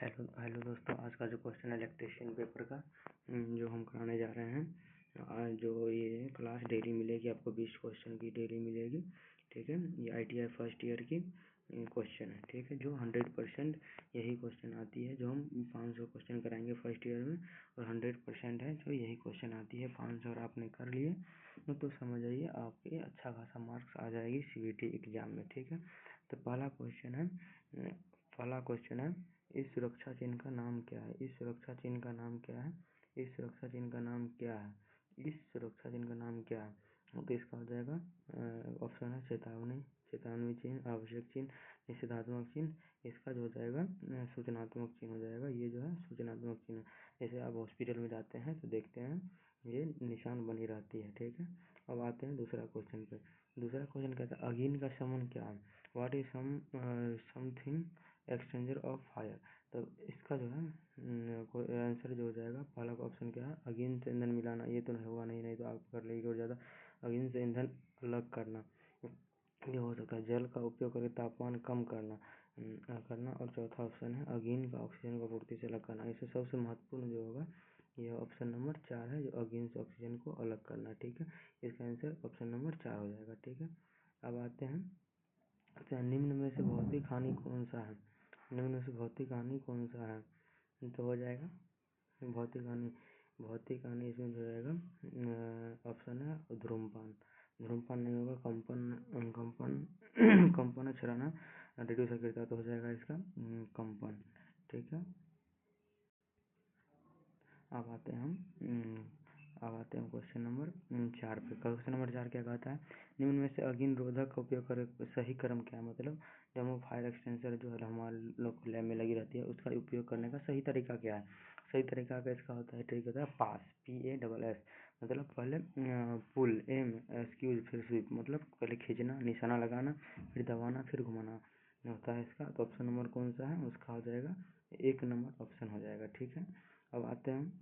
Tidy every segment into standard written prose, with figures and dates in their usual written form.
Hello hello दोस्तों, आज का जो क्वेश्चन है इलेक्ट्रिशियन पेपर का जो हम कराने जा रहे हैं। आज जो ये क्लास डेली मिलेगी आपको 20 क्वेश्चन की डेली मिलेगी। ठीक है, ये ITI फर्स्ट ईयर की क्वेश्चन है। ठीक है, जो 100% यही क्वेश्चन आती है। जो हम 500 क्वेश्चन कराएंगे फर्स्ट ईयर में, और 100% है जो यही क्वेश्चन आती है। 500 आपने कर लिए तो समझ आइए आपके अच्छा खासा मार्क्स आ जाएगी CBT एग्जाम में। ठीक है, तो पहला क्वेश्चन है इस सुरक्षा चिन्ह का नाम क्या है? इस सुरक्षा चिन्ह का नाम क्या है? इस सुरक्षा चिन्ह का नाम क्या है? इस सुरक्षा चिन्ह का नाम क्या है? तो इसका हो जाएगा ऑप्शन है चेतावनी चिन्ह, आवश्यक चिन्ह, निषेधात्मक चिन्ह। इसका जो हो जाएगा सूचनात्मक चिन्ह हो जाएगा। ये जो है सूचनात्मक चिन्ह। जैसे आप हॉस्पिटल में जाते हैं तो देखते हैं ये निशान बनी रहती है। ठीक है, अब आते हैं दूसरा क्वेश्चन पे। दूसरा क्वेश्चन कहता है अग्नि का शमन क्या है? What is something exchanger of fire. तो इसका जो है आंसर जो हो जाएगा पहला ऑप्शन क्या है? अग्नि से ईंधन मिलाना। ये तो नहीं होगा, नहीं तो आप कर लेगी और ज़्यादा। अग्नि से ईंधन अलग करना ये हो सकता है। जल का उपयोग करके तापमान कम करना। और चौथा ऑप्शन है अग्नि का ऑक्सीजन को पूर्ति से अलग करना। इसमें सबसे महत्वपूर्ण जो होगा यह ऑप्शन नंबर 4 है, जो अग्नि से ऑक्सीजन को अलग करना। ठीक है, इसका आंसर ऑप्शन नंबर 4 हो जाएगा। ठीक है, अब आते हैं निम्न में से भौतिक हानि कौन सा है? निम्न में से भौतिक हानि कौन सा है? तो हो जाएगा भौतिक हानि इसमें जो रहेगा ऑप्शन है धूम्रपान नहीं होगा। कंपन है छराना रिड्यूस गिरता तो हो जाएगा इसका कंपन। ठीक है, अब आते हैं क्वेश्चन नंबर 4 पे। क्वेश्चन नंबर 4 क्या कहता है? निम्न में से अग्नि रोधक का उपयोग कर सही क्रम क्या है? मतलब जब वो फायर एक्सटेंसर जो है हमारे लोग लैब में लगी रहती है, उसका उपयोग करने का सही तरीका क्या है? सही तरीका का इसका होता है पास, PASS। मतलब पहले पुल एक्सक्यूज फिर स्वीप। मतलब पहले खींचना, निशाना लगाना, फिर दबाना, फिर घुमाना होता है इसका। तो ऑप्शन नंबर कौन सा है? उसका हो जाएगा 1 नंबर ऑप्शन हो जाएगा। ठीक है, अब आते हैं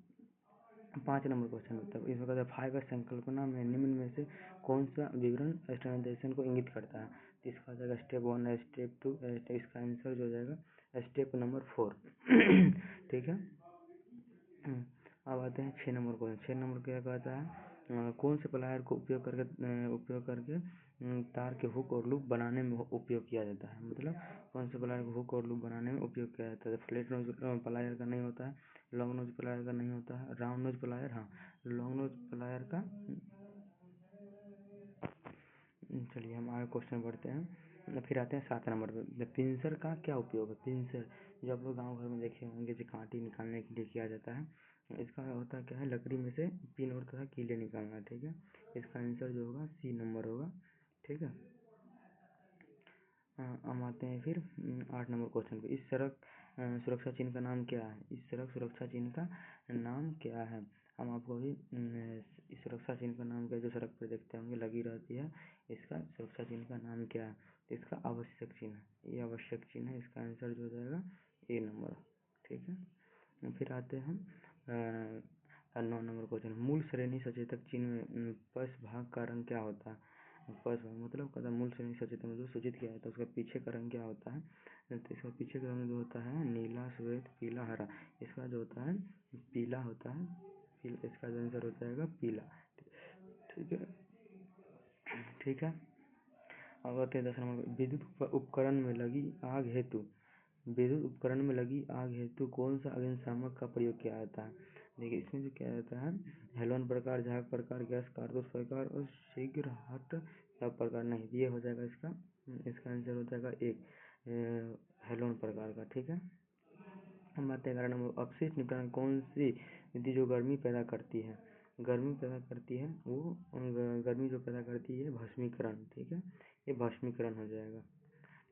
5 नंबर क्वेश्चन। मतलब इसमें कहता है फाइबर संकल्पना में निम्न में से कौन सा विवरण स्टैंडर्डाइजेशन को इंगित करता है? इसका हो जाएगा स्टेप 1 है, स्टेप 2। इसका आंसर जो हो जाएगा स्टेप नंबर 4। ठीक है, अब आते हैं 6 नंबर क्वेश्चन। 6 नंबर क्या कहता है? कौन से प्लायर को उपयोग करके तार के हुक और लूप बनाने में उपयोग किया जाता है? मतलब कौन से प्लायर को हुक और लूप बनाने में उपयोग किया जाता है? फ्लैट नोज प्लायर का नहीं होता है, लॉन्ग नोज प्लायर का नहीं होता है, राउंड नोज प्लायर, हाँ लॉन्ग नोज प्लायर का। चलिए हम आगे क्वेश्चन बढ़ते हैं। फिर आते हैं 7 नंबर पे। पिंसर का क्या उपयोग है? पिंसर जो आप लोग गाँव घर में देखे होंगे जो कांटे निकालने के लिए किया जाता है, इसका होता क्या है? लकड़ी में से पिन और तथा कीले निकालना। ठीक है, इसका आंसर जो होगा C नंबर होगा। ठीक है, हम आते हैं फिर 8 नंबर क्वेश्चन पे। इस सड़क सुरक्षा चिन्ह का नाम क्या है? इस सड़क सुरक्षा चिन्ह का नाम क्या है? हम आपको अभी इस सुरक्षा चिन्ह का नाम क्या है? जो सड़क पर देखते होंगे लगी रहती है, इसका सुरक्षा चिन्ह का नाम क्या है? इसका आवश्यक चिन्ह, ये आवश्यक चिन्ह है। इसका आंसर जो हो जाएगा A नंबर। ठीक है, फिर आते हैं 9 नंबर क्वेश्चन। मूल श्रेणी सचेतक चिन्ह में पश भाग का रंग क्या होता है? पश भाग मतलब कदम मूल श्रेणी सचेतक में जो सूचित किया जाता है उसका पीछे का रंग क्या होता है? तो इसका पीछे का रंग जो होता है नीला, श्वेत, पीला, हरा। इसका जो होता है पीला होता है। इसका जो आंसर हो जाएगा पीला। ठीक है, ठीक है, अब आते हैं 10 नंबर। विद्युत उपकरण में लगी आग हेतु कौन सा अग्निशामक का प्रयोग किया जाता है? देखिए इसमें जो किया जाता है हेलोन प्रकार, झाग प्रकार, गैस कारतूस प्रकार और शीघ्र हट प्रकार। नहीं, ये हो जाएगा इसका आंसर हो जाएगा 1 हेलोन प्रकार का। ठीक है, हम आते हैं 11 नंबर। अपशिष्ट निपटान कौन सी विधि जो गर्मी पैदा करती है? वो गर्मी जो पैदा करती है भस्मीकरण। ठीक है, ये भस्मीकरण हो जाएगा।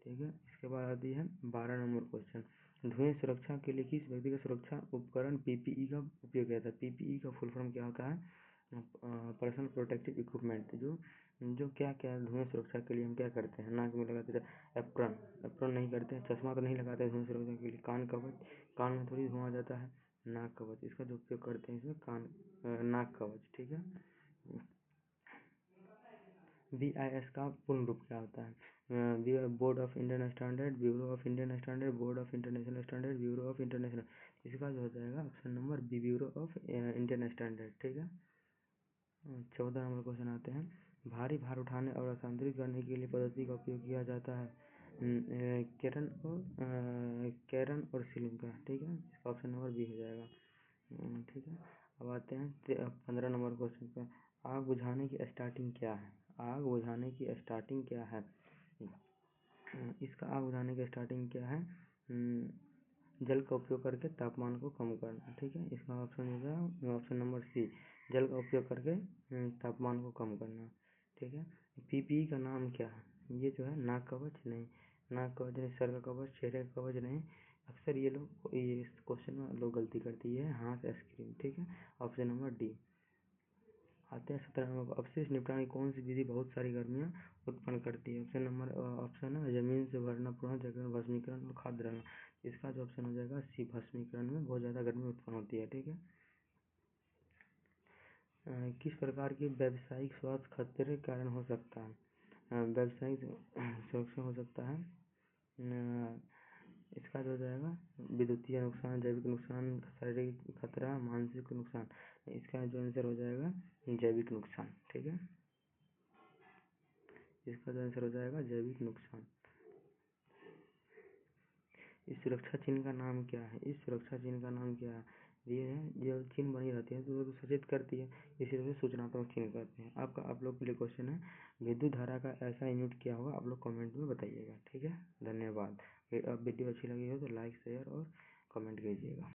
ठीक है, इसके बाद आती है 12 नंबर क्वेश्चन। धुएं सुरक्षा के लिए किस व्यक्तिगत सुरक्षा उपकरण PPE का उपयोग किया जाता है? PPE का फुल फॉर्म क्या होता है? Personal protective equipment. जो क्या क्या धुएं सुरक्षा के लिए हम क्या करते हैं? नाक में लगाते हैं एप्रन नहीं करते हैं, चश्मा तो नहीं लगाते हैं धुएं सुरक्षा के लिए। कान कवच, कान में थोड़ी धुआं जाता है। नाक कवच, इसका जो उपयोग करते हैं इसमें नाक कवच। ठीक है, BIS का पूर्ण रूप क्या होता है? Board of Indian standard, bureau of Indian standard, board of international standard, bureau of international. इसका जो हो जाएगा option number B, bureau of Indian standard. ठीक है। 14 नंबर क्वेश्चन आते हैं। भारी भार उठाने और स्थानांतरित करने के लिए पद्धति का उपयोग किया जाता है कैरन और सीलिंग का। ठीक है, इसका ऑप्शन नंबर बी हो जाएगा। ठीक है। अब आते हैं 15 नंबर क्वेश्चन पे। आग बुझाने की स्टार्टिंग क्या है? आग बुझाने की स्टार्टिंग क्या है? इसका आग बुझाने की स्टार्टिंग क्या है? जल का उपयोग करके तापमान को कम करना। ठीक है, इसका ऑप्शन हो जाएगा ऑप्शन नंबर सी, जल का उपयोग करके तापमान को कम करना। ठीक है। पीपीई का नाम क्या है? ये जो है नाक कवच नहीं, नाक कवच नहीं, सर का कवच, चेहरे का कवच नहीं। अक्सर ये लोग ये इस क्वेश्चन में लोग गलती करती है, हाथ आइसक्रीम। ठीक है, ऑप्शन नंबर डी। आते हैं 17 नंबर। अपशिष्ट निपटान की कौन सी विधि बहुत सारी गर्मियाँ उत्पन्न करती है? ऑप्शन है जमीन से भरना, पुनर्चक्रण, भस्मीकरण और खाद डालना। इसका जो ऑप्शन हो जाएगा सी, भस्मीकरण में बहुत ज़्यादा गर्मी उत्पन्न होती है। ठीक है। किस प्रकार की व्यावसायिक स्वास्थ्य खतरे के कारण हो सकता है? व्यावसायिक सुरक्षा हो सकता है। इसका जो हो जाएगा विद्युतीय नुकसान, जैविक नुकसान, शारीरिक खतरा, मानसिक नुकसान। इसका जो आंसर हो जाएगा जैविक नुकसान। ठीक है, इसका जो आंसर हो जाएगा जैविक नुकसान। इस सुरक्षा चिन्ह का नाम क्या है? इस सुरक्षा चिन्ह का नाम क्या है? ये है, जो चिन्ह बनी रहती है तो वो तो सचेत करती है, इसी वजह से सूचनात्मक चिन्ह कहते हैं। आपका आप लोग के लिए क्वेश्चन है, विद्युत धारा का ऐसा यूनिट क्या होगा? आप लोग कमेंट में बताइएगा। ठीक है, धन्यवाद। अब वीडियो अच्छी लगी हो तो लाइक, शेयर और कमेंट कीजिएगा।